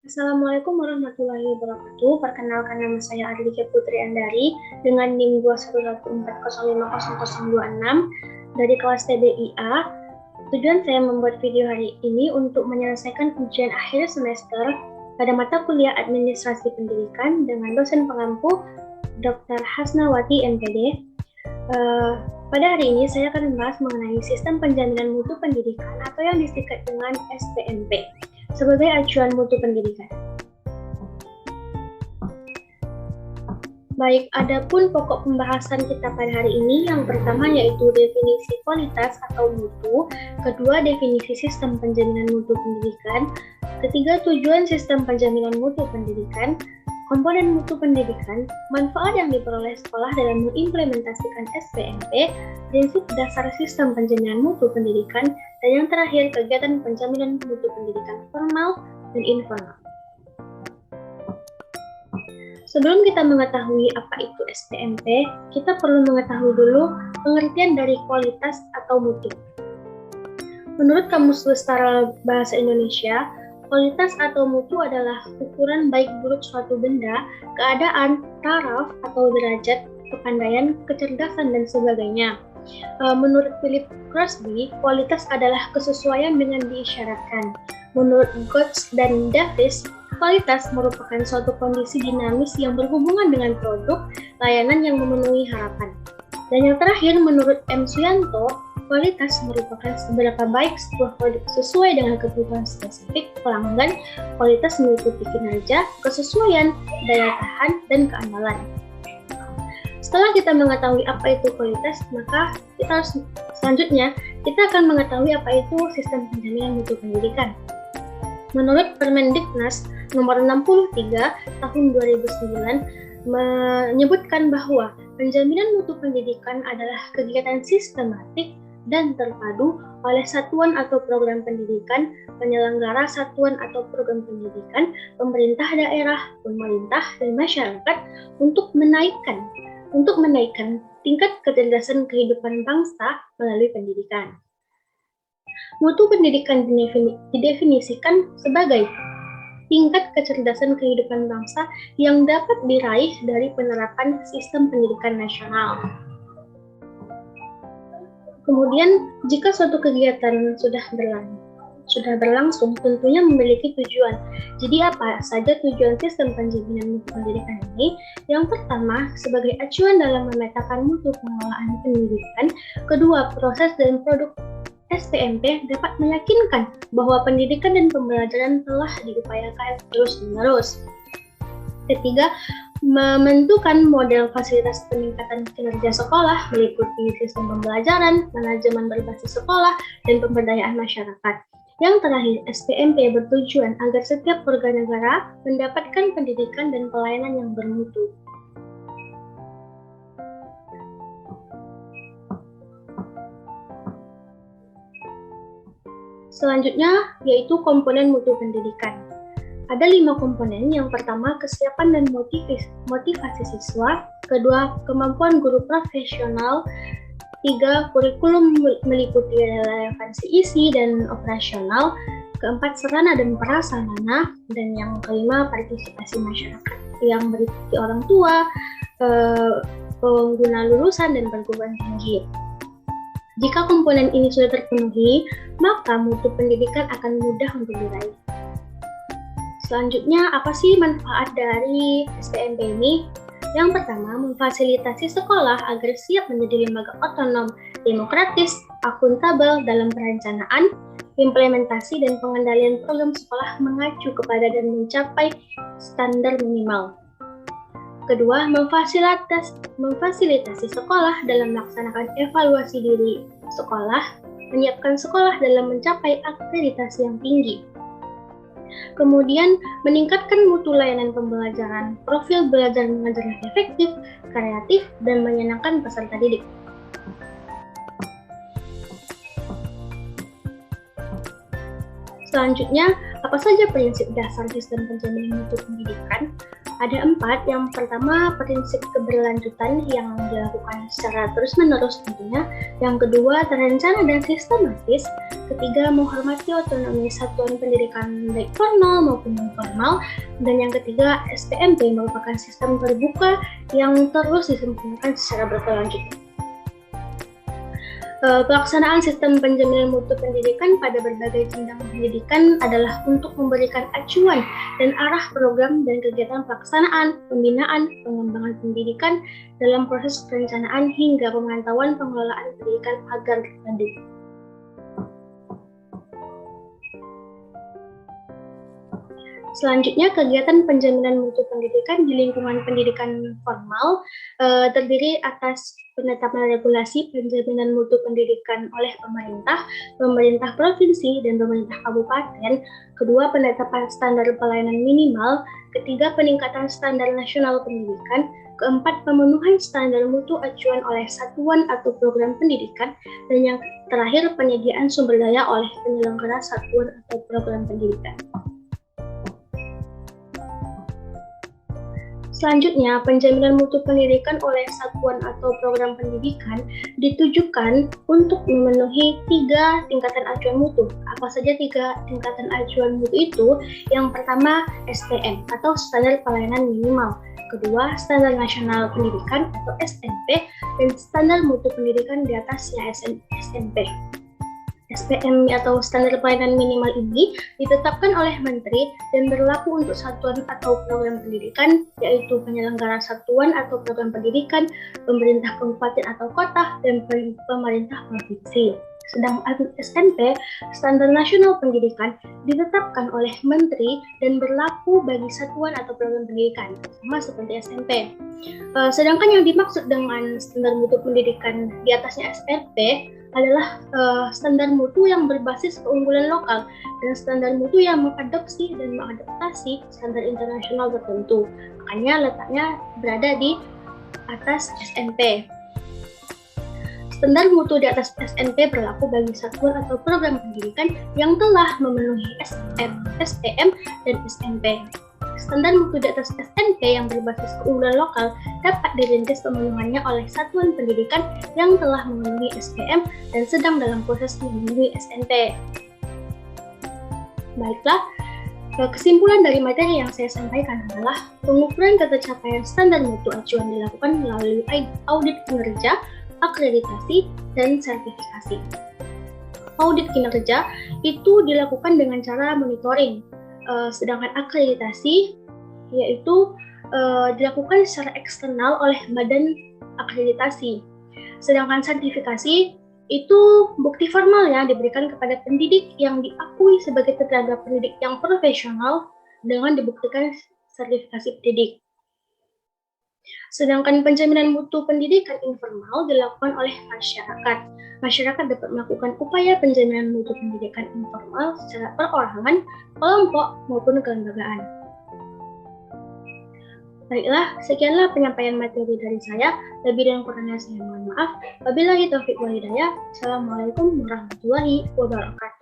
Assalamualaikum warahmatullahi wabarakatuh. Perkenalkan, nama saya Adlika Putri Andari dengan NIM 21140500026 dari kelas TBIA. Tujuan saya membuat video hari ini untuk menyelesaikan ujian akhir semester pada mata kuliah Administrasi Pendidikan dengan dosen pengampu Dr. Hasnawati MPD. Pada hari ini saya akan membahas mengenai sistem penjaminan mutu pendidikan atau yang disingkat dengan SPMP sebagai acuan mutu pendidikan. Baik, adapun pokok pembahasan kita pada hari ini yang pertama yaitu definisi kualitas atau mutu, kedua definisi sistem penjaminan mutu pendidikan, ketiga tujuan sistem penjaminan mutu pendidikan, komponen mutu pendidikan, manfaat yang diperoleh sekolah dalam mengimplementasikan SPMP, prinsip dasar sistem penjaminan mutu pendidikan, dan yang terakhir kegiatan penjaminan mutu pendidikan formal dan informal. Sebelum kita mengetahui apa itu SPMP, kita perlu mengetahui dulu pengertian dari kualitas atau mutu. Menurut Kamus Besar Bahasa Indonesia, kualitas atau mutu adalah ukuran baik buruk suatu benda, keadaan, taraf atau derajat, kepandaian, kecerdasan, dan sebagainya. Menurut Philip Crosby, kualitas adalah kesesuaian dengan diisyaratkan. Menurut Gotts dan Davis, kualitas merupakan suatu kondisi dinamis yang berhubungan dengan produk, layanan yang memenuhi harapan. Dan yang terakhir, menurut M. Suyanto, kualitas merupakan seberapa baik sebuah produk sesuai dengan kebutuhan spesifik pelanggan. Kualitas meliputi kinerja, kesesuaian, daya tahan, dan keandalan. Setelah kita mengetahui apa itu kualitas, maka selanjutnya kita akan mengetahui apa itu sistem penjaminan mutu pendidikan. Menurut Permendiknas nomor 63 tahun 2009 menyebutkan bahwa penjaminan mutu pendidikan adalah kegiatan sistematik dan terpadu oleh satuan atau program pendidikan, penyelenggara satuan atau program pendidikan, pemerintah daerah, pemerintah, dan masyarakat untuk menaikkan tingkat kecerdasan kehidupan bangsa melalui pendidikan. Mutu pendidikan didefinisikan sebagai tingkat kecerdasan kehidupan bangsa yang dapat diraih dari penerapan sistem pendidikan nasional. Kemudian, jika suatu kegiatan sudah berlangsung, tentunya memiliki tujuan. Jadi apa saja tujuan sistem penjaminan mutu pendidikan ini? Yang pertama, sebagai acuan dalam memetakan mutu pengelolaan pendidikan. Kedua, proses dan produk SPMP dapat meyakinkan bahwa pendidikan dan pembelajaran telah diupayakan terus-menerus. Ketiga, menentukan model fasilitas peningkatan kinerja sekolah meliputi sistem pembelajaran, manajemen berbasis sekolah, dan pemberdayaan masyarakat. Yang terakhir, SPMP bertujuan agar setiap warga negara mendapatkan pendidikan dan pelayanan yang bermutu. Selanjutnya, yaitu komponen mutu pendidikan. Ada 5 komponen. Yang pertama, kesiapan dan motivasi siswa. Kedua, kemampuan guru profesional. 3, kurikulum meliputi relevansi isi dan operasional. Keempat, sarana dan prasarana. Dan yang kelima, partisipasi masyarakat yang meliputi orang tua, pengguna lulusan, dan perguruan tinggi. Jika komponen ini sudah terpenuhi, maka mutu pendidikan akan mudah untuk diraih. Selanjutnya, apa sih manfaat dari SPMP ini? Yang pertama, memfasilitasi sekolah agar siap menjadi lembaga otonom, demokratis, akuntabel dalam perencanaan, implementasi, dan pengendalian program sekolah mengacu kepada dan mencapai standar minimal. Kedua, memfasilitasi sekolah dalam melaksanakan evaluasi diri sekolah, menyiapkan sekolah dalam mencapai akreditasi yang tinggi. Kemudian, meningkatkan mutu layanan pembelajaran, profil belajar mengajar yang efektif, kreatif, dan menyenangkan peserta didik. Selanjutnya, apa saja prinsip dasar sistem penjaminan mutu pendidikan? Ada 4. Yang pertama, prinsip keberlanjutan yang dilakukan secara terus-menerus tentunya. Yang kedua, terencana dan sistematis. Ketiga, menghormati otonomi satuan pendidikan baik formal maupun non-formal. Dan yang ketiga, SPMP merupakan sistem terbuka yang terus disempurnakan secara berkelanjutan. Pelaksanaan sistem penjaminan mutu pendidikan pada berbagai jenjang pendidikan adalah untuk memberikan acuan dan arah program dan kegiatan pelaksanaan, pembinaan, pengembangan pendidikan dalam proses perencanaan hingga pemantauan pengelolaan pendidikan agar berlanjut. Selanjutnya, kegiatan penjaminan mutu pendidikan di lingkungan pendidikan formal terdiri atas penetapan regulasi penjaminan mutu pendidikan oleh pemerintah provinsi, dan pemerintah kabupaten. Kedua, penetapan standar pelayanan minimal. Ketiga, peningkatan standar nasional pendidikan. Keempat, pemenuhan standar mutu acuan oleh satuan atau program pendidikan. Dan yang terakhir, penyediaan sumber daya oleh penyelenggara satuan atau program pendidikan. Selanjutnya, penjaminan mutu pendidikan oleh satuan atau program pendidikan ditujukan untuk memenuhi 3 tingkatan acuan mutu. Apa saja 3 tingkatan acuan mutu itu? Yang pertama, SPM atau Standar Pelayanan Minimal. Kedua, Standar Nasional Pendidikan atau SMP, dan Standar Mutu Pendidikan di atasnya SMP. SPM atau Standar Pelayanan Minimal ini ditetapkan oleh Menteri dan berlaku untuk satuan atau program pendidikan, yaitu penyelenggara satuan atau program pendidikan, pemerintah kabupaten atau kota, dan pemerintah provinsi. Sedangkan SMP, Standar Nasional Pendidikan, ditetapkan oleh Menteri dan berlaku bagi satuan atau program pendidikan, sama seperti SMP. Sedangkan yang dimaksud dengan standar mutu pendidikan di atasnya SMP adalah standar mutu yang berbasis keunggulan lokal dan standar mutu yang mengadopsi dan mengadaptasi standar internasional tertentu. Makanya letaknya berada di atas SMP. Standar mutu di atas SMP berlaku bagi satuan atau program pendidikan yang telah memenuhi SPM dan SMP. Standar mutu di atas SMP yang berbasis keunggulan lokal dapat dirintis pemenuhannya oleh satuan pendidikan yang telah memenuhi SPM dan sedang dalam proses memenuhi SMP. Baiklah, kesimpulan dari materi yang saya sampaikan adalah pengukuran tercapaian standar mutu acuan dilakukan melalui audit kinerja, akreditasi, dan sertifikasi. Audit kinerja itu dilakukan dengan cara monitoring. Sedangkan akreditasi yaitu dilakukan secara eksternal oleh badan akreditasi. Sedangkan sertifikasi itu bukti formal yang diberikan kepada pendidik yang diakui sebagai tenaga pendidik yang profesional dengan dibuktikan sertifikasi pendidik. Sedangkan penjaminan mutu pendidikan informal dilakukan oleh masyarakat. Masyarakat dapat melakukan upaya penjaminan mutu pendidikan informal secara perorangan, kelompok, maupun kelembagaan. Baiklah, sekianlah penyampaian materi dari saya. Lebih dan kurangnya saya mohon maaf. Wabillahi taufiq wal hidayah. Assalamualaikum warahmatullahi wabarakatuh.